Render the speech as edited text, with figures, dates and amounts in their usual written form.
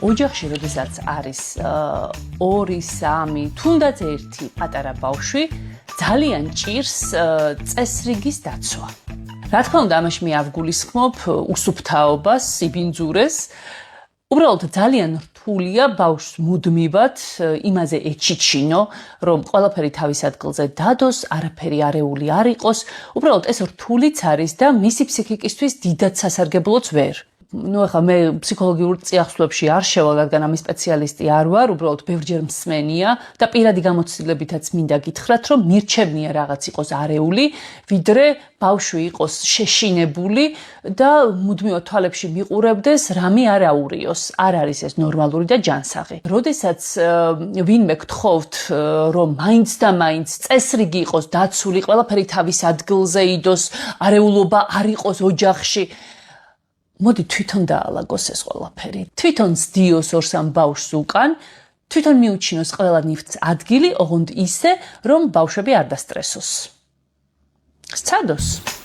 ოჯახში, როდესაც არის 2-3, თუნდაც ერთი პატარა ბავშვი, ძალიან ჭირს წესრიგის დაცვა. რა თქმა უნდა, ამაში მე ავგულისხმობ უსუფთავობას, სიბინძურეს. უბრალოდ ძალიან რთულია ბავშვს მუდმივად იმაზე ეჩიჩინო, რომ ყველაფერი თავის ადგილზე დადოს, არაფერი არეული არ იყოს. უბრალოდ ეს რთულიც არის და მისი ფსიქიკისთვის დიდად სასარგებლოც ვერ. ახლა მე ფსიქოლოგიურ წიაღსვლებში არ შევალ, რადგან ამის სპეციალისტი არ ვარ, უბრალოდ ბევრჯერ მსმენია და პირადი გამოცდილებითაც მინდა გითხრათ, რომ მირჩევნია რაღაც იყოს არეული, ვიდრე ბავშვი იყოს შეშინებული და მუდმივად თვალებში მიყურებდეს, რამე არ აურიოს. არ არის ეს ნორმალური და ჯანსაღი. როდესაც ვინმე გთხოვთ, რომ მაინც და მაინც წესრიგი იყოს დაცული, ყველაფერი თავის ადგილზე იდოს, არეულობა არ იყოს ოჯახში, მოდი თვითონ დაალაგოს ეს ყველაფერი. თვითონ ზდიოს 2-3 ბავშვს უკან, თვითონ მიუჩინოს ყველა ნივთს ადგილი, ოღონდ ისე, რომ ბავშვები არ დასტრესოს. სცადოს.